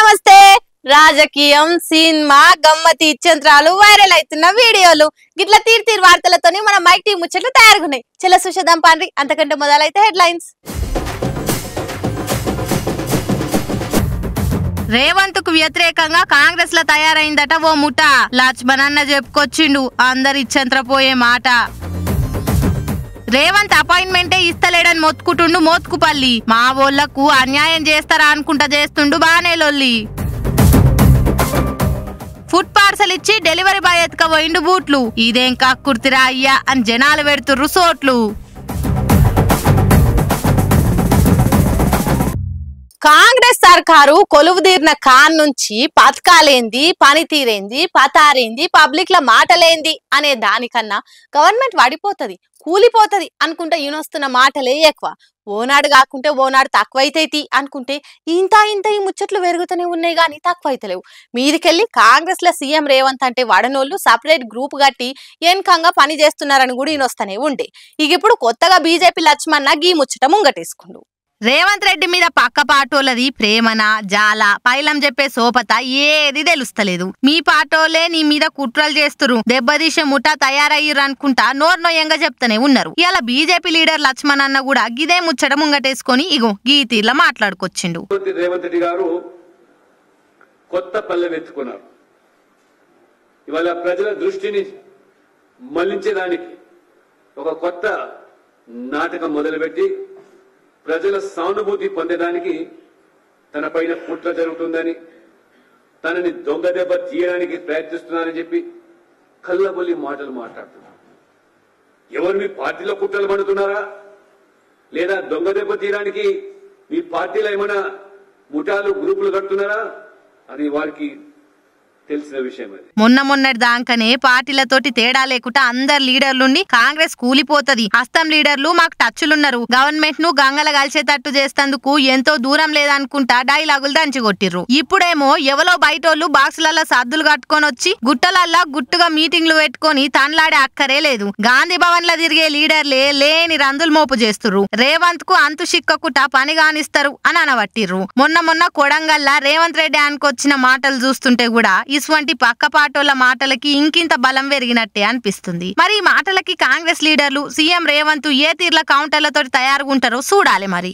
నమస్తే రాజకీయం cinema గమ్మతి ఇచ్చంత్రాలు viral అవుతున్న వీడియోలు గిట్ల తీరు వార్తలతోని మన మైక్ టీం ముచ్చట్లు తయారుగున్నాయి. చెల్ల సుషదం పాండ్రి అంతకంటే మొదలైతే హెడ్లైన్స్. రేవంత్ కు వ్యతిరేకంగా కాంగ్రెస్ లో తయారైందట ఓ ముఠ. లక్ష్మణ్ అన్న చెప్పుకొచ్చిండు అందరు ఇచ్చంత్రపోయే మాట. రేవంత్ అపాయింట్మెంటే ఇస్తలేడని మొత్తుకుంటుండు మోత్కుపల్లి. మా వోళ్లకు అన్యాయం చేస్తారా అనుకుంటా చేస్తుండు బానే లొల్లి. ఫుడ్ పార్సల్ ఇచ్చి డెలివరీ బాయ్ ఎత్తుకపోయిండు బూట్లు. ఇదేం కాక్కుర్తిరా అయ్యా అని జనాలు పెడుతుర్రు సోట్లు. కాంగ్రెస్ సర్కారు కొలువుదీరిన కాన్ నుంచి పథకాలేంది, పనితీరేంది, పతారేంది, పబ్లిక్ ల మాటలేంది అనే దానికన్నా గవర్నమెంట్ వడిపోతది, కూలిపోతది అనుకుంటే ఈయనొస్తున్న మాటలే ఎక్కువ. ఓనాడు కాకుంటే ఓనాడు తక్కువైతే అనుకుంటే ఇంత ఈ ముచ్చట్లు పెరుగుతూనే ఉన్నాయి గానీ తక్కువైతలేవు. మీదికెళ్ళి కాంగ్రెస్ లో సీఎం రేవంత్ అంటే వడనోళ్లు సపరేట్ గ్రూప్ కట్టి ఏన్కంగా పని చేస్తున్నారని కూడా ఈయనొస్తూనే ఉండే. ఇక ఇప్పుడు కొత్తగా బీజేపీ లక్ష్మణ గీ ముచ్చట ముంగటేసుకుండు. రేవంత్ రెడ్డి మీద పక్క పాటోలది ప్రేమనా జాల పైలం చెప్పే సోపత ఏది తెలుస్తలేదు. మీ పాటోలే నీ మీద కుట్రలు చేస్తురు, దెబ్బతీసే ముఠా తయారయ్యారు అనుకుంటా నోర్నోయంగా చెప్తూనే ఉన్నారు. ఇలా బీజేపీ లీడర్ లక్ష్మణ్ అన్న కూడా గిదే ముచ్చట ముంగటేసుకొని ఇగో గీ తీర్లా మాట్లాడుకొచ్చిండు. రేవంత్ రెడ్డి గారు కొత్త పల్లెం ఎత్తుకున్నారు. ఇవాళ ప్రజల దృష్టిని మళ్లించేదానికి ఒక కొత్త నాటకం మొదలుపెట్టి ప్రజల సానుభూతి పొందడానికి తన పైన కుట్ర జరుగుతుందని, తనని దొంగ దెబ్బ తీయడానికి ప్రయత్నిస్తున్నారని చెప్పి కళ్ళబొల్లి మాటలు మాట్లాడుతున్నారు. ఎవరు మీ పార్టీలో కుట్రలు పడుతున్నారా, లేదా దొంగ దెబ్బ తీయడానికి మీ పార్టీలో ఏమైనా ముఠాలు గ్రూపులు కడుతున్నారా అని వారికి తెలిసిన విషయం. మొన్నటి దాంకనే పార్టీలతోటి తేడా లేకుండా అందరు లీడర్లుండి కాంగ్రెస్ కూలిపోతది, హస్తం లీడర్లు మాకు టచ్లున్నారు, గవర్నమెంట్ ను గంగల కలిసేటట్టు చేస్తందుకు ఎంతో దూరం లేదనుకుంటా డైలాగులు దంచి కొట్టిర్రు. ఇప్పుడేమో ఎవలో బయటోళ్లు బాక్సులలో సద్దులు కట్టుకొని వచ్చి గుట్టలల్లా గుట్టుగా మీటింగ్లు పెట్టుకొని తన్లాడే అక్కరే లేదు. గాంధీ భవన్ లో తిరిగే లీడర్లే లేని రందులు మోపు చేస్తుర్రు. రేవంత్ కు అంతు సిక్కకుట పని కానిస్తారు అని అనబట్టిర్రు. మొన్న కొడంగల్లా రేవంత్ రెడ్డి అనుకొచ్చిన మాటలు చూస్తుంటే కూడా ఇటువంటి పక్క పాటోళ్ల మాటలకి ఇంకింత బలం పెరిగినట్టే అనిపిస్తుంది. మరి ఈ మాటలకి కాంగ్రెస్ లీడర్లు సీఎం రేవంత్ ఏ తీర్ల కౌంటర్లతో తయారుగుంటారో చూడాలి. మరి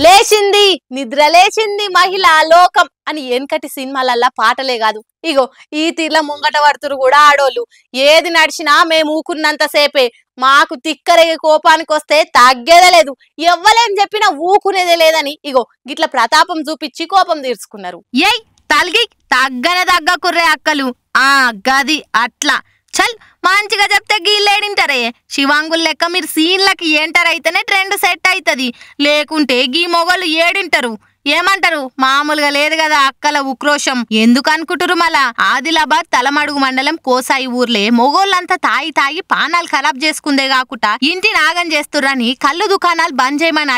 లేచింది నిద్ర లేచింది మహిళా లోకం అని వెనకటి సినిమాలల్లా పాటలే కాదు, ఇగో ఈ తీర్ల ముంగట పడుతురు కూడా ఆడోళ్ళు. ఏది నడిచినా మేము ఊకున్నంత సేపే, మాకు తిక్కరేగే కోపానికి వస్తే తగ్గేదే లేదు, ఎవ్వలేం చెప్పినా ఊకునేదే లేదని ఇగో గిట్ల ప్రతాపం చూపించి కోపం తీర్చుకున్నారు. ఏయ్ తల్గి తగ్గనే తగ్గకుర్రే అక్కలు, ఆ గది అట్లా చల్ మంచిగా చెప్తే గీళ్ళేడింటారే. శివాంగుల్ లెక్క మీరు సీన్లకి ఎంటర్ అయితేనే ట్రెండ్ సెట్ అవుతుంది, లేకుంటే గీ మొగోళ్ళు ఏడింటారు. ఏమంటారు మామూలుగా లేదు కదా అక్కల ఉక్రోషం. ఎందుకు అనుకుంటురు మళ్ళా? ఆదిలాబాద్ తలమడుగు మండలం కోసాయి ఊర్లే మొగోళ్ళంతా తాగి పానాలు ఖరాబ్ చేసుకుందే కాకుండా ఇంటి నాగం చేస్తుర్రని కళ్ళు దుకాణాలు బంద్ చేయమని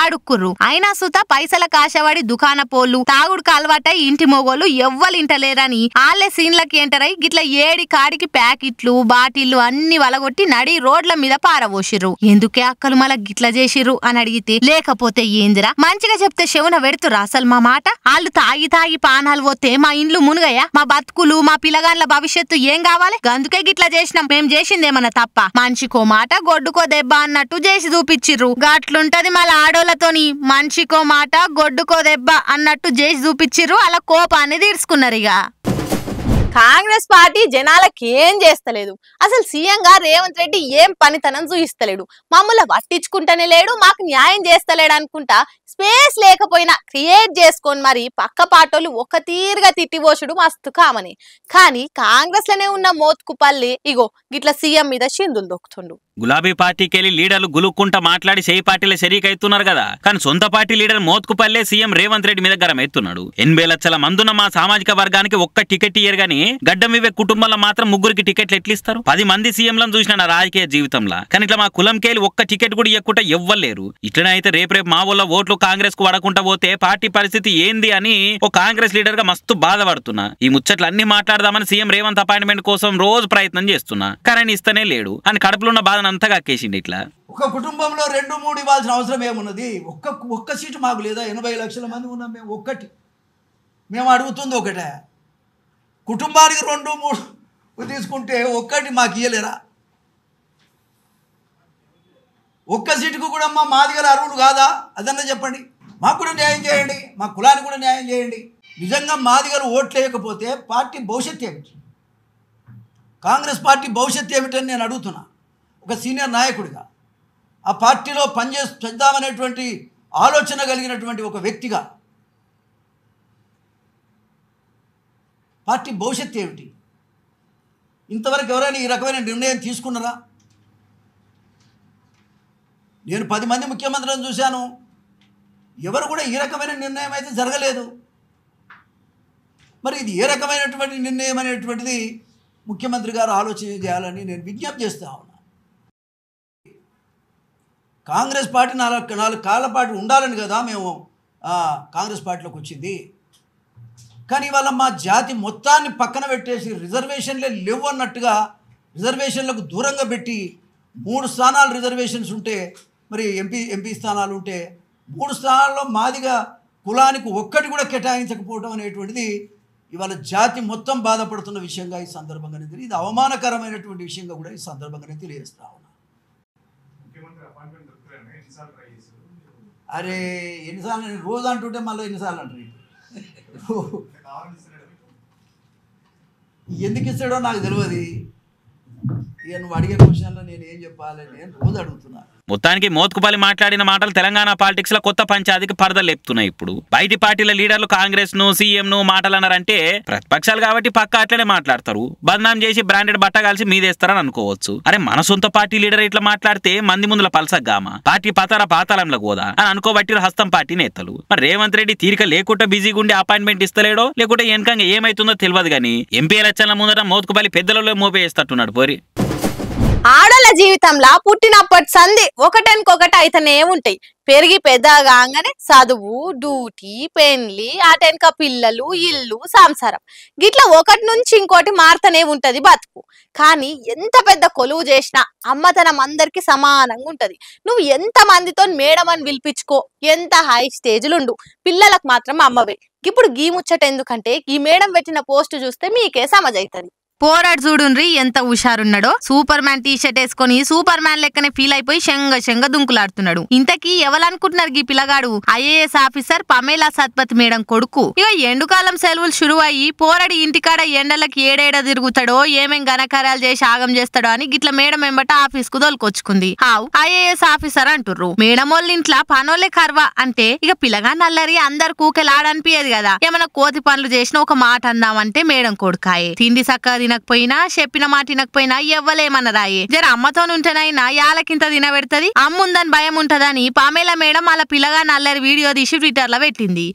అడుక్కుర్రు. అయినా సుత పైసల కాశవాడి దుకాణ పోళ్ళు తాగుడుకు అలవాటై ఇంటి మొగోళ్ళు ఎవ్వలింటలేరని ఆళ్లే సీన్లకి ఎంటరై గిట్ల ఏడి కాడికి ప్యాకెట్లు బాటిళ్లు అన్ని వలగొట్టి నడి రోడ్ల మీద పారబోసిర్రు. ఎందుకే అక్కలు మళ్ళా గిట్ల చేసిర్రు అని అడిగితే, లేకపోతే ఏందిరా మంచిగా చెప్తే శవున పెడుతురా అసలు మా మాట? వాళ్ళు తాగి పానాలు పోతే మా ఇండ్లు మునుగయ్యా, మా బతుకులు మా పిల్లగాన్ల భవిష్యత్తు ఏం కావాలి? అందుకే గిట్లా చేసినాం, మేం చేసిందేమన్నా తప్ప? మనిషికో మాట గొడ్డుకో దెబ్బ అన్నట్టు చేసి చూపించిర్రు. గట్లుంటది మళ్ళీ ఆడోళ్లతోని, మనిషికో మాట గొడ్డుకో దెబ్బ అన్నట్టు చేసి చూపించిర్రు. అలా కోపాన్ని తీర్చుకున్నారు. ఇక కాంగ్రెస్ పార్టీ జనాలకి ఏం చేస్తలేదు, అసలు సీఎం గా రేవంత్ రెడ్డి ఏం పనితనం చూపిస్తలేడు, మమ్మల్ని పట్టించుకుంటూనే లేడు, మాకు న్యాయం చేస్తలేడు అనుకుంటా స్పేస్ లేకపోయినా క్రియేట్ చేసుకొని మరి పక్క పాటోళ్ళు ఒక తీరుగా తిట్టిపోసుడు మస్తు కామని. కానీ కాంగ్రెస్ లోనే ఉన్న మోత్కుపల్లి ఇగో గిట్ల సీఎం మీద చిందులు దొక్కుతుండు. గులాబీ పార్టీకెళ్లి లీడర్లు గులుక్కుంటా మాట్లాడి చేయి పార్టీలో షరీకైతున్నారు కదా, కానీ సొంత పార్టీ లీడర్ మోత్కుపల్లే సీఎం రేవంత్ రెడ్డి మీద గరమెత్తున్నాడు. 80 లక్షల మందున్న మా సామాజిక వర్గానికి ఒక్క టికెట్ ఇయ్యరు గానీ గడ్డం ఇవే కుటుంబంలో మాత్రం 3 టికెట్లు ఎట్లిస్తారు? 10 మంది సీఎంలను చూసిన నా రాజకీయ జీవితంలో, కానీ ఇట్లా మా కులంకేలి ఒక్క టికెట్ కూడా ఇవ్వకుండా ఎవ్వలేరు. ఇట్లనే అయితే రేపు మా ఊళ్ళో ఓట్లు కాంగ్రెస్ కు వడకుండా పోతే పార్టీ పరిస్థితి ఏంది అని ఓ కాంగ్రెస్ లీడర్ గా మస్తు బాధపడుతున్నా. ఈ ముచ్చట్లు అన్ని మాట్లాడదామని సీఎం రేవంత్ అపాయింట్మెంట్ కోసం రోజు ప్రయత్నం చేస్తున్నా, కానీ ఇస్తనే లేడు అని కడుపులో ఉన్న బాధ అంతగా అక్కేసిండి. ఇట్లా ఒక కుటుంబంలో 2-3 ఇవ్వాల్సిన అవసరం ఏమున్నది? ఒక్క సీటు మాకు లేదా? 80 లక్షల మంది ఉన్నాం మేము. మేము అడుగుతుంది ఒకటే, కుటుంబానికి 2, 3 తీసుకుంటే ఒక్కటి మాకు ఇయ్యలేరా? ఒక్క సీటుకు కూడా మా మాదిగల అర్హులు కాదా? అదన్నా చెప్పండి. మాకు కూడా న్యాయం చేయండి, మా కులానికి కూడా న్యాయం చేయండి. నిజంగా మాదిగలు ఓట్లు వేయకపోతే పార్టీ భవిష్యత్తు ఏమిటి? కాంగ్రెస్ పార్టీ భవిష్యత్తు ఏమిటని నేను అడుగుతున్నా ఒక సీనియర్ నాయకుడిగా, ఆ పార్టీలో చేద్దామనేటువంటి ఆలోచన కలిగినటువంటి ఒక వ్యక్తిగా. పార్టీ భవిష్యత్తు ఏమిటి? ఇంతవరకు ఎవరైనా ఈ రకమైన నిర్ణయం తీసుకున్నారా? నేను 10 మంది ముఖ్యమంత్రులను చూశాను, ఎవరు కూడా ఈ రకమైన నిర్ణయం అయితే జరగలేదు. మరి ఇది ఏ రకమైనటువంటి నిర్ణయం అనేటువంటిది ముఖ్యమంత్రి గారు ఆలోచన చేయాలని నేను విజ్ఞప్తి చేస్తా ఉన్నా. కాంగ్రెస్ పార్టీ 4 కాళ్ళ పాటు ఉండాలని కదా మేము కాంగ్రెస్ పార్టీలోకి వచ్చింది. కానీ ఇవాళ మా జాతి మొత్తాన్ని పక్కన పెట్టేసి రిజర్వేషన్లే లేవు అన్నట్టుగా రిజర్వేషన్లకు దూరంగా పెట్టి 3 స్థానాలు రిజర్వేషన్స్ ఉంటే, మరి ఎంపీ స్థానాలు ఉంటే 3 స్థానాల్లో మాదిగా కులానికి ఒక్కటి కూడా కేటాయించకపోవడం అనేటువంటిది ఇవాళ జాతి మొత్తం బాధపడుతున్న విషయంగా ఈ సందర్భంగా ఇది అవమానకరమైనటువంటి విషయంగా కూడా ఈ సందర్భంగా తెలియజేస్తా ఉన్నా. అరే ఎన్నిసార్లు, నేను రోజు అంటుంటే మళ్ళీ ఎన్నిసార్లు అంటారు. ఎందుకు ఇస్తాడో నాకు తెలియదు. ఇక నువ్వు అడిగే క్వశ్చన్లో నేను ఏం చెప్పాలి, నేను రోజు అడుగుతున్నా. మొత్తానికి మోత్కుపల్లి మాట్లాడిన మాటలు తెలంగాణ పాలిటిక్స్ లో కొత్త పంచాయతీకి పరదలు లేపుతున్నాయి. ఇప్పుడు బయటి పార్టీల లీడర్లు కాంగ్రెస్ ను సీఎం ను మాటలన్నారంటే ప్రతిపక్షాలు కాబట్టి పక్క అట్లనే మాట్లాడతారు. బదనాం చేసి బ్రాండెడ్ బట్ట కలిసి మీదేస్తారని అనుకోవచ్చు. అరే మన సొంత పార్టీ లీడర్ ఇట్లా మాట్లాడితే మంది ముందుల పలసగ్గామా, పార్టీ పతార పాతాళంలో పోదా అని అనుకోబట్టి హస్తం పార్టీ నేతలు. మరి రేవంత్ రెడ్డి తీరిక లేకుండా బిజీగా ఉండి అపాయింట్మెంట్ ఇస్తలేడో లేకుంటే వెనకంగా ఏమైతుందో తెలియదు. కానీ ఎంపీ ఎలక్షన్ల ముందర మోత్కుపల్లి పెద్దలలో మోపేస్తాట్టున్నాడు పోరి. ఆడల జీవితంలో పుట్టినప్పటి సంధి ఒకటెనకొకటి అయితేనే ఉంటాయి. పెరిగి పెద్దగానే చదువు, డ్యూటీ, పెళ్లి, అటెనక పిల్లలు, ఇల్లు, సంసారం, గిట్లా ఒకటి నుంచి ఇంకోటి మారుతూనే ఉంటది బతుకు. కానీ ఎంత పెద్ద కొలువు చేసినా అమ్మతనం అందరికి సమానంగా ఉంటది. నువ్వు ఎంత మందితో మేడం అని పిలిపించుకో, ఎంత హై స్టేజ్లుండు, పిల్లలకు మాత్రం అమ్మవే. ఇప్పుడు గీ ముచ్చట ఎందుకంటే ఈ మేడం పెట్టిన పోస్ట్ చూస్తే మీకే సమజైతది. పోరాడు చూడుండ్రి ఎంత హుషారున్నాడో. సూపర్ మ్యాన్ టీ షర్ట్ వేసుకొని సూపర్ మ్యాన్ లెక్కనే ఫీల్ అయిపోయి శంగ దుంకులాడుతున్నాడు. ఇంతకీ ఎవరనుకుంటున్నారు గీ పిల్లగాడు? IAS officer Pamela Satpathy madam కొడుకు. ఇక ఎండుకాలం సెలవులు షురు అయ్యి పోరాడి ఇంటికాడ ఎండలకి ఏడేడ తిరుగుతాడో, ఏమేం ఘనకార్యాలు చేసి ఆగం చేస్తాడో అని గిట్ల మేడం వెంబట ఆఫీస్ కు దొలుకొచ్చుకుంది. ఐఏఎస్ ఆఫీసర్ అంటుర్రు. మేడం వాళ్ళ ఇంట్లో పనోళ్ళే కర్వా అంటే ఇక పిల్లగా నల్లరి అందరు కూకెలాడనిపించేది కదా. ఏమైనా కోతి పనులు చేసిన ఒక మాట అందామంటే మేడం కొడుకాయే. తిండి సక్క తినకపోయినా, చెప్పిన మాట తినకపోయినా ఎవ్వలేమన్నరాయే. జర అమ్మతో ఉంటేనైనా యాలకింత తినబెడుతుంది, అమ్ముందని భయం ఉంటదని పామేలా మేడం వాళ్ళ పిల్లగా నల్లరి వీడియో తీసి ట్విట్టర్ లో పెట్టింది.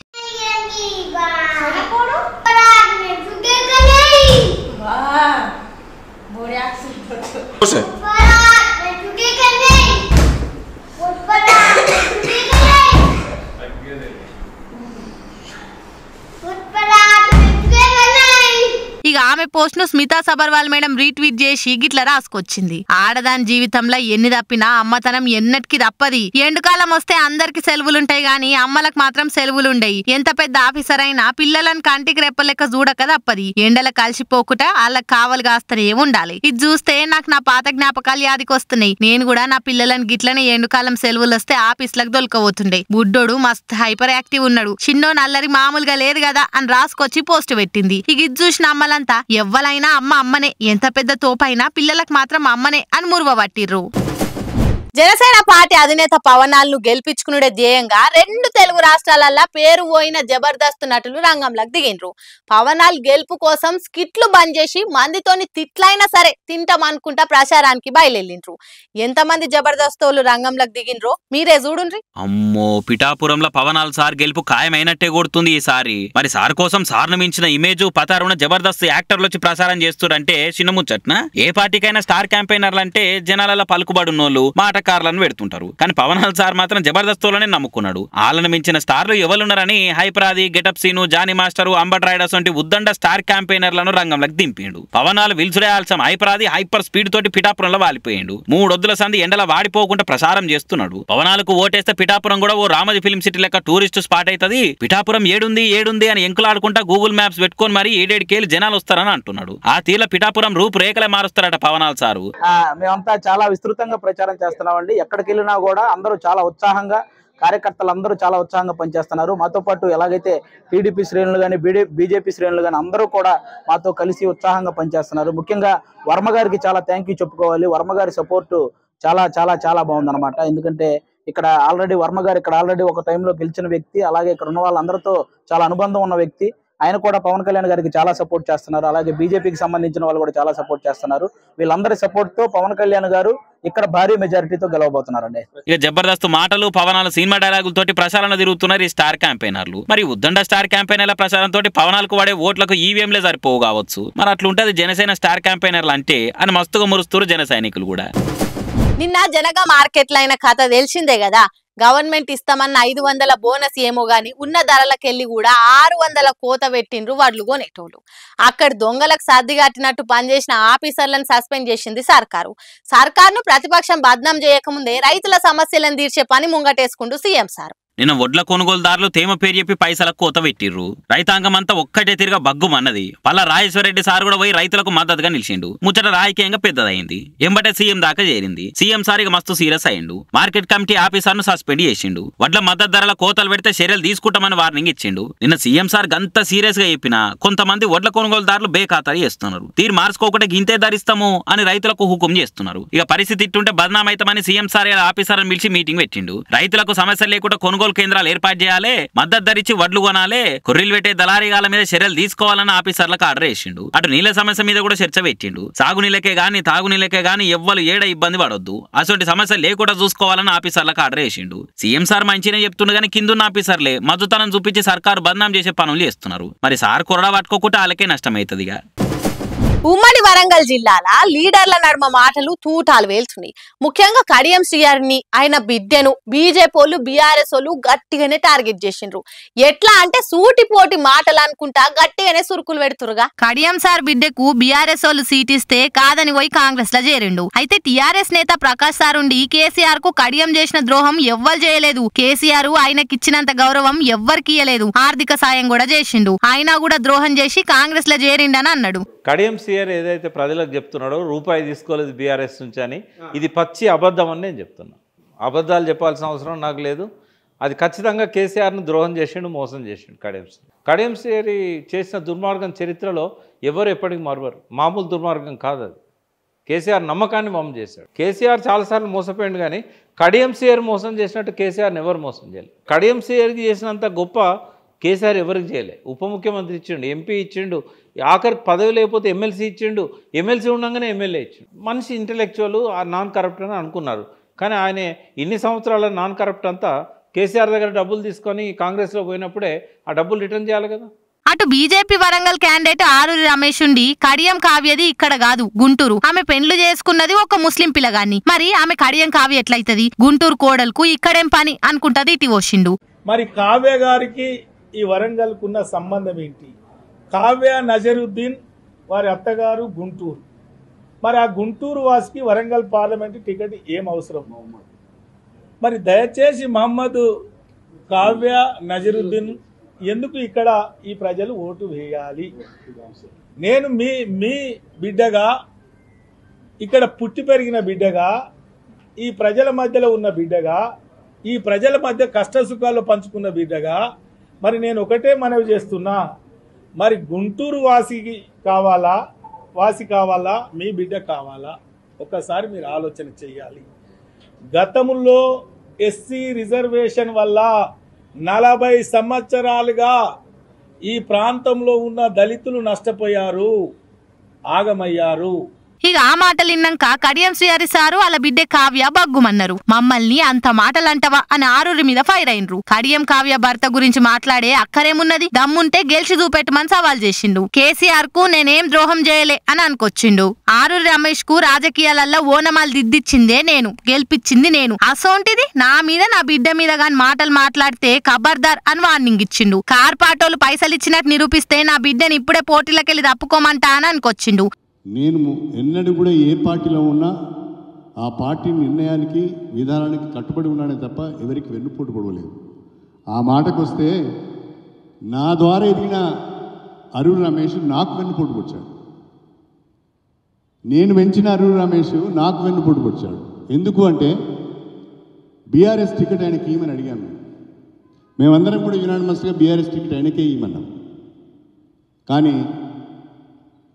ఇక ఆమె పోస్ట్ ను స్మితా సబర్వాల్ మేడం రీట్వీట్ చేసి గిట్లా రాసుకొచ్చింది. ఆడదాని జీవితంలో ఎన్ని తప్పినా అమ్మతనం ఎన్నటికి తప్పది. ఎండుకాలం వస్తే అందరికి సెలవులుంటాయి గాని అమ్మలకు మాత్రం సెలవులుండయి. ఎంత పెద్ద ఆఫీసర్ అయినా పిల్లలను కంటికి రెప్పలెక్క చూడక తప్పది. ఎండల కలిసిపోకుట వాళ్ళకి కావలు కాస్తనే ఉండాలి. ఇది చూస్తే నాకు నా పాత జ్ఞాపకాలు యాదికి వస్తున్నాయి. నేను కూడా నా పిల్లలను గిట్లనే ఎండుకాలం సెలవులు వస్తే ఆఫీస్లకు దొలకబోతుండే. బుడ్డోడు మస్తు హైపర్ యాక్టివ్ ఉన్నాడు, చిన్నో నల్లరి మామూలుగా లేదు కదా అని రాసుకొచ్చి పోస్ట్ పెట్టింది. ఇక ఇది చూసిన అమ్మలంతా ఎవ్వలైనా అమ్మనే, ఎంత పెద్ద తోపైనా పిల్లలకు మాత్రం అమ్మనే అని మురువబట్టిర్రు. జనసేన పార్టీ అధినేత పవనాలను గెలిపించుకునే ధ్యేయంగా 2 తెలుగు రాష్ట్రాలల్లో పేరు పోయిన జబర్దస్త్ నటులు రంగంలోకి దిగిండ్రు. పవనాల్ గెలుపు కోసం స్కిట్లు బంద్ చేసి మందితోని తిట్లైనా సరే తింటామనుకుంటా ప్రచారానికి బయలుదేరిండ్రు. ఎంతమంది జబర్దస్తోలు రంగంలోకి దిగిండ్రో మీరే చూడుండ్రి. అమ్మో, పిఠాపురంలో పవనాల్ సార్ గెలుపు ఖాయమైనట్టే కొడుతుంది ఈసారి. మరి సార్ కోసం సార్ను మించిన ఇమేజ్ పతారున్న జబర్దస్త్ యాక్టర్లు వచ్చి ప్రసారం చేస్తుడంటే చిన్నముచ్చట్న. ఏ పార్టీకైనా స్టార్ క్యాంపెయినర్లు అంటే జనాలలో పలుకుబడున్నోళ్ళు, మాట కళాకారులను పెడుతుంటారు. కానీ పవనాల్ సార్ మాత్రం జబర్దస్తోలోనే నమ్ముకున్నాడు. వాళ్ళని మించిన స్టార్లు ఎవరున్నారని Hyper Aadi, getup scene, Johnny master, Ambati riders వంటి ఉద్దండ స్టార్ క్యాంపెయినర్లను రంగంలోకి దింపిండు. పవనాలు విల్సురే ఆల్సం హైపరాది హైపర్ స్పీడ్ తోటి పిఠాపురంలో వాలిపోయిండు. 3 వద్దుల సంది ఎండల వాడిపోకుండా ప్రసారం చేస్తున్నాడు. పవనాలకు ఓటేస్తే పిఠాపురం కూడా ఓ రామోజీ ఫిల్మ్ సిటీ లెక్క టూరిస్ట్ స్పాట్ అవుతుంది. పిఠాపురం ఏడుంది అని ఎంకులాడుకుంటా గూగుల్ మ్యాప్స్ పెట్టుకొని మరి 7-7 జనాలు వస్తారని అంటున్నాడు. ఆ తీల పిఠాపురం రూపురేఖలే మారుస్తారట పవనాల్ సారు. మేమంతా చాలా విస్తృతంగా ప్రచారం చేస్తున్నామండి. ఎక్కడికి వెళ్ళినా కూడా అందరూ చాలా ఉత్సాహంగా, కార్యకర్తలు అందరూ చాలా ఉత్సాహంగా పనిచేస్తున్నారు. మాతో పాటు ఎలాగైతే టీడీపీ శ్రేణులు కానీ బీజేపీ శ్రేణులు కానీ అందరూ కూడా మాతో కలిసి ఉత్సాహంగా పనిచేస్తున్నారు. ముఖ్యంగా వర్మ గారికి చాలా థ్యాంక్ యూ చెప్పుకోవాలి. వర్మ గారి సపోర్టు చాలా చాలా చాలా బాగుందన్నమాట. ఎందుకంటే ఇక్కడ ఆల్రెడీ వర్మ గారు ఇక్కడ ఆల్రెడీ ఒక టైంలో గెలిచిన వ్యక్తి, అలాగే ఇక్కడ ఉన్న వాళ్ళందరితో చాలా అనుబంధం ఉన్న వ్యక్తి. ఆయన కూడా పవన్ కళ్యాణ్ గారికి చాలా సపోర్ట్ చేస్తున్నారు. అలాగే బీజేపీకి సంబంధించిన వాళ్ళు కూడా చాలా సపోర్ట్ చేస్తున్నారు. వీళ్ళందరి సపోర్ట్ తో పవన్ కళ్యాణ్ గారు ఇక్కడ భారీ మెజారిటీతో గెలవబోతున్నారండి. ఇక జబర్దస్త్ మాటలు, పవనాలు, సినిమా డైలాగులతోటి ప్రచారణ తిరుగుతున్నారు ఈ స్టార్ క్యాంపెయినర్లు. మరి ఉద్దండ స్టార్ క్యాంపెయినర్ల ప్రచారంతో పవనాలకు వాడే ఓట్లకు ఈవీఎంలే సరిపోవు కావచ్చు. మరి అట్లుంటది జనసేన స్టార్ క్యాంపెయినర్లు అంటే అని మస్తుగా మురుస్తున్నారు జన సైనికులు కూడా. నిన్న జనగా మార్కెట్లో అయిన కథ తెలిసిందే కదా. గవర్నమెంట్ ఇస్తామన్న 500 బోనస్ ఏమో గాని ఉన్న ధరలకెళ్ళి కూడా 600 కోత పెట్టిండ్రు వడ్లు కొనేటోళ్ళు. అక్కడ దొంగలకు సర్దిగట్టినట్టు పనిచేసిన ఆఫీసర్లను సస్పెండ్ చేసింది సర్కారును ప్రతిపక్షం బద్నాం చేయకముందే రైతుల సమస్యలను తీర్చే పని ముంగటేసుకుంటూ సీఎం సార్. నిన్న వడ్ల కొనుగోలుదారులు తేమ పేరు చెప్పి పైసలకు కోత పెట్టిర్రు. రైతాంగం అంతా ఒక్కటే తిరిగా బగ్గుమన్నది. పల్ల రాజేశ్వరరెడ్డి సార్ కూడా పోయి రైతులకు మద్దతుగా నిలిచిండు. ముచ్చట రాజకీయంగా పెద్దదైంది. ఎంబటే సీఎం దాకా చేరింది. సీఎం సార్ ఇక మస్తు సీరియస్ అయ్యిండు. మార్కెట్ కమిటీ ఆఫీసర్ను సస్పెండ్ చేసిండు. వడ్ల మద్దతు ధరల కోతలు పెడితే చర్యలు తీసుకుంటామని వార్నింగ్ ఇచ్చిండు. నిన్న సీఎం సార్ గంత సీరియస్ గా చెప్పినా కొంతమంది వడ్ల కొనుగోలుదారులు బేఖాతరు చేస్తున్నారు. తీరు మార్చుకోకుండా గింతే ధరిస్తాము అని రైతులకు హుకుం చేస్తున్నారు. ఇక పరిస్థితి ఇట్టుంటే బదనామైతామని సీఎం సార్ ఆఫీసర్లను పిలిచి మీటింగ్ పెట్టిండు. రైతులకు సమస్య లేకుండా కొనుగోలు కేంద్రాలు ఏర్పాటు చేయాలి, మద్దతు ధరించి వడ్లు కొనాలి, కొర్రీలు పెట్టే దళారీగాల మీద చర్యలు తీసుకోవాలని ఆఫీసర్లకు ఆర్డర్ చేసిండు. అటు నీళ్ల సమస్య మీద కూడా చర్చ పెట్టిండు. సాగునీళ్ళకే గాని తాగునీళ్ళకే గాని ఎవ్వరు ఏడ ఇబ్బంది పడొద్దు, అసలు సమస్య లేకుండా చూసుకోవాలని ఆఫీసర్లకు ఆర్డర్ చేసిండు. సీఎం సార్ మంచినే చెప్తుండు కానీ కిందున్న ఆఫీసర్లే మద్దుతనం చూపించి సర్కారు బదనాం చేసే పనులు చేస్తున్నారు. మరి సార్ కొరడా పట్టుకోకుండా వాళ్ళకే నష్టమవుతుంది. ఉమ్మడి వరంగల్ జిల్లాల లీడర్ల నడుమ మాటలు తూటాలు వేల్చున్నాయి. ముఖ్యంగా కడియం శ్రీహరిని ఆయన బిడ్డను బీజేపీ వాళ్ళు బీఆర్ఎస్ వాళ్ళు గట్టిగానే టార్గెట్ చేసిండ్రు. ఎట్లా అంటే సూటిపోటి మాటలు అనుకుంటా గట్టిగానే సురుకులు పెడుతురుగా. కడియం సార్ బిడ్డకు బీఆర్ఎస్ వాళ్ళు సీట్ ఇస్తే కాదని పోయి కాంగ్రెస్ లో చేరిండు. అయితే టీఆర్ఎస్ నేత ప్రకాష్ సార్ ఉండి కేసీఆర్ కు కడియం చేసిన ద్రోహం ఎవ్వరు చేయలేదు. కేసీఆర్ ఆయనకిచ్చినంత గౌరవం ఎవ్వరికి ఇయ్యలేదు. ఆర్థిక సాయం కూడా చేసిండు. ఆయన కూడా ద్రోహం చేసి కాంగ్రెస్ లో చేరిండని అన్నాడు. కడియం సీఆర్ ఏదైతే ప్రజలకు చెప్తున్నాడో రూపాయి తీసుకోలేదు బీఆర్ఎస్ నుంచి అని, ఇది పచ్చి అబద్ధం అని నేను చెప్తున్నా. అబద్ధాలు చెప్పాల్సిన అవసరం నాకు లేదు. అది ఖచ్చితంగా కేసీఆర్ను ద్రోహం చేసిండు, మోసం చేసిండు కడియం సీఆర్ చేసిన దుర్మార్గం చరిత్రలో ఎవరు ఎప్పటికీ మరవరు. మామూలు దుర్మార్గం కాదు అది. కేసీఆర్ నమ్మకాన్ని మోసం చేశాడు. కేసీఆర్ చాలాసార్లు మోసపోయిండు కానీ కడియం సీఆర్ మోసం చేసినట్టు కేసీఆర్ని ఎవరు మోసం చేయలేదు. కడియం సీఆర్కి చేసినంత గొప్ప కేసీఆర్ ఎవరికి చేయలే. ఉప ముఖ్యమంత్రి ఇచ్చిండు, ఎంపీ ఇచ్చిండు, ఆఖరికి పదవి లేకపోతే ఎమ్మెల్సీ ఇచ్చిండు, ఎమ్మెల్సీ ఉండగానే ఎమ్మెల్యే ఇచ్చిండు. మనిషి ఇంటలెక్చువల్, నాన్ కరప్ట్ అని అనుకున్నారు. కానీ ఆయన ఇన్ని సంవత్సరాల నాన్ కరప్ట్ అంతా కేసీఆర్ దగ్గర డబ్బులు తీసుకొని కాంగ్రెస్లో పోయినప్పుడే ఆ డబ్బులు రిటర్న్ చేయాలి కదా. అటు బీజేపీ వరంగల్ క్యాండిడేట్ ఆరూరి రమేష్ ఉండి కడియం కావ్యది ఇక్కడ కాదు గుంటూరు. ఆమె పెండ్లు చేసుకున్నది ఒక ముస్లిం పిల్లగాన్ని. మరి ఆమె కడియం కావ్య ఎట్లయితది? గుంటూరు కోడలకు ఇక్కడేం పని అనుకుంటది ఇటు వచ్చిండు. మరి కావ్య గారికి ఈ వరంగల్ కున్న సంబంధం ఏంటి? కావ్య నజరుద్దీన్ వారి అత్తగారు గుంటూరు. మరి ఆ గుంటూరు వాసికి వరంగల్ పార్లమెంట్ టికెట్ ఏం అవసరం? మరి దయచేసి మహమ్మద్ కావ్య నజరుద్దీన్ ఎందుకు ఇక్కడ ఈ ప్రజలు ఓటు వేయాలి? నేను మీ బిడ్డగా, ఇక్కడ పుట్టి పెరిగిన బిడ్డగా, ఈ ప్రజల మధ్యలో ఉన్న బిడ్డగా, ఈ ప్రజల మధ్య కష్ట సుఖాలు పంచుకున్న బిడ్డగా మరి నేను ఒకటే మనవి చేస్తున్నా, మరి గుంటూరు వాసి కావాలా మీ బిడ్డ కావాలా? ఒకసారి మీరు ఆలోచన చెయ్యాలి. గతంలో ఎస్సీ రిజర్వేషన్ వల్ల 40 సంవత్సరాలుగా ఈ ప్రాంతంలో ఉన్న దళితులు నష్టపోయారు, ఆగమయ్యారు. ఇక ఆ మాటలు విన్నాక కడియం శ్రీహరి సారు వాళ్ళ బిడ్డే కావ్య బగ్గుమన్నారు. మమ్మల్ని అంత మాటలంటవా అని ఆరూరి మీద ఫైర్ అయినరు. కడియం కావ్య భర్త గురించి మాట్లాడే అక్కరేమున్నది, దమ్ముంటే గెలిచి చూపెట్టమని సవాల్ చేసిండు. కేసీఆర్ కు నేనేం ద్రోహం చేయలే అని అనుకొచ్చిండు. ఆరూరి రమేష్ కు రాజకీయాలలో ఓనమాలు దిద్దిచ్చిందే నేను, గెలిపించింది నేను. అసోంటిది నా మీద నా బిడ్డ మీద గాని మాటలు మాట్లాడితే ఖబర్దార్ అని వార్నింగ్ ఇచ్చిండు. కార్పాటోలు పైసలు ఇచ్చినట్టు నిరూపిస్తే నా బిడ్డని ఇప్పుడే పోటీలకెళ్ళి తప్పుకోమంటా అని అనుకొచ్చిండు. నేను ఎన్నడూ కూడా ఏ పార్టీలో ఉన్నా ఆ పార్టీ నిర్ణయానికి విధానానికి కట్టుబడి ఉన్నాడే తప్ప ఎవరికి వెన్నుపోటు పడవలేదు. ఆ మాటకు వస్తే నా ద్వారా ఎదిగిన అరుణ్ రమేష్ నాకు వెన్నుపోటు పొడిచాడు. నేను పెంచిన అరుణ్ రమేష్ నాకు వెన్నుపోటు పొడిచాడు. ఎందుకు అంటే బీఆర్ఎస్ టికెట్ ఆయనకి ఇవ్వమని అడిగాము. మేమందరం కూడా యునానిమస్గా బీఆర్ఎస్ టికెట్ ఆయనకే ఇవ్వమన్నాం. కానీ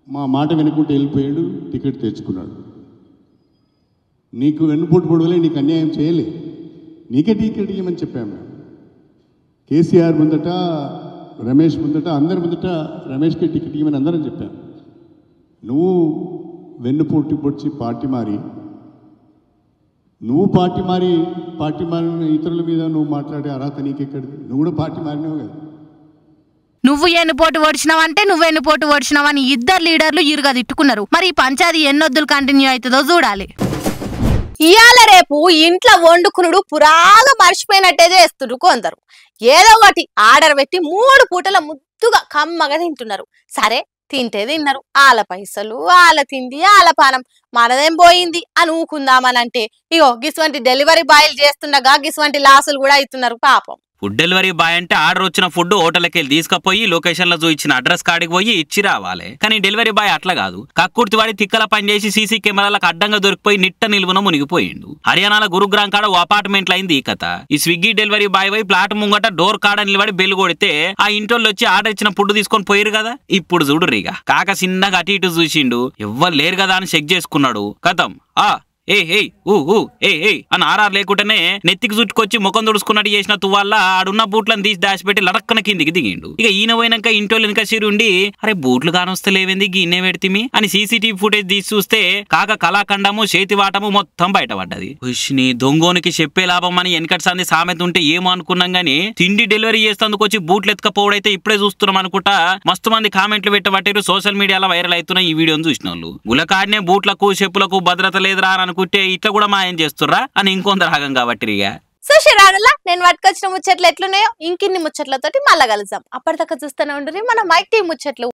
మా మాట వినకుంటే వెళ్ళిపోయాడు, టికెట్ తెచ్చుకున్నాడు. నీకు వెన్నుపోటు పొడవలే, నీకు అన్యాయం చేయలే, నీకే టికెట్ ఇవ్వమని చెప్పాము మేము. కేసీఆర్ ముందట, రమేష్ ముందట, అందరి ముందట రమేష్కే టికెట్ ఇవ్వమని అందరం చెప్పాము. నువ్వు వెన్నుపోటు పొడిచి పార్టీ మారి ఇతరుల మీద నువ్వు మాట్లాడే అర్హత నీకెక్కడిది? నువ్వు కూడా పార్టీ మారినావు కదా. నువ్వు ఎన్నుపోటు ఓడిచినావంటే నువ్వెన్నుపోటు ఓడిచినావని ఇద్దరు లీడర్లు ఇరుగా తిట్టుకున్నారు. మరి ఈ పంచాయతీ ఎన్నొద్దులు కంటిన్యూ అవుతుందో చూడాలి. ఇయాల రేపు ఇంట్లో వండుకునుడు పురాగా మర్చిపోయినట్టే చేస్తున్నారు కొందరు. ఏదో ఒకటి ఆర్డర్ పెట్టి 3 పూటల ముద్దుగా కమ్మగా తింటున్నారు. సరే తింటే తిన్నారు, ఆల పైసలు ఆల తిండి ఆల పానం, మనదేం పోయింది అని ఊకుందామనంటే ఇగో గిసువంటి డెలివరీ బాయ్లు చేస్తుండగా గిసువంటి లాసులు కూడా అవుతున్నారు పాపం. ఫుడ్ డెలివరీ బాయ్ అంటే ఆర్డర్ వచ్చిన ఫుడ్ హోటల్కి వెళ్ళి తీసుకుపోయి లొకేషన్ లో చూపించిన అడ్రస్ కాడికి పోయి ఇచ్చి రావాలి. కానీ డెలివరీ బాయ్ అట్లా కాదు. కక్కుర్తి వాడి తిక్కల పని చేసి సీసీ కెమెరాలకు అడ్డంగా దొరికిపోయి నిట్ట నిలువున మునిగిపోయిండు. హర్యానాల గురుగ్రామ్ కాడ ఓ అపార్ట్మెంట్ అయింది ఈ కథ. ఈ స్విగ్గీ డెలివరీ బాయ్ పోయి ప్లాట్ ముంగట డోర్ కాడ నిలబడి బెల్ కొడితే ఆ ఇంటోళ్ళు వచ్చి ఆర్డర్ ఇచ్చిన ఫుడ్ తీసుకొని పోయారు కదా. ఇప్పుడు చూడురిగా కాక చిన్నగా అటు ఇటు చూసిండు, ఎవ్వరు లేరు కదా అని చెక్ చేసుకున్నాడు. కథం అని ఆర్ఆర్ లేకుండానే నెత్తికి చుట్టుకొచ్చి ముఖం తుడుచుకున్నట్టు చేసిన తువ్వాళ్ళ ఆడున్న బూట్లను తీసి దాచిపెట్టి లడక్కన కిందికి దిగిండు. ఇక ఈయన పోయినాక ఇంటోళ్ళు వెనక ఉండి అరే బూట్లు కానొస్తలేవేంది గిన్నే పెడితిమి అని సీసీటీవీ ఫుటేజ్ తీసి చూస్తే కాక కళాఖండము చేతివాటము మొత్తం బయటపడ్డది. నీ దొంగోనికి చెప్పే లాభం అని వెనకటి సంది సామెత ఉంటే ఏమో అనుకున్నాం గానీ తిండి డెలివరీ చేసేందుకు వచ్చి బూట్లు ఎత్తుకపోవడైతే ఇప్పుడే చూస్తున్నాం అనుకుంటా మస్తు మంది కామెంట్లు పెట్టబట్టారు. సోషల్ మీడియాలో వైరల్ అవుతున్న ఈ వీడియోను చూసిన వాళ్ళు గులకాడినే బూట్లకు చెప్పులకు భద్రత లేదురా అని అనుకుంటే ఇట్లా కూడా మాయం చేస్తుర్రా అని ఇంకొందరు రాగం కాబట్టి. సో శరానులా నేను పట్టుకొచ్చిన ముచ్చట్లు ఎట్లున్నాయో ఇంకిన్ని ముచ్చట్లతోటి మళ్ళా కలుద్దాం. అప్పటిదాకా చూస్తూనే ఉండండి మన మైక్ టీవీ ముచ్చట్లు.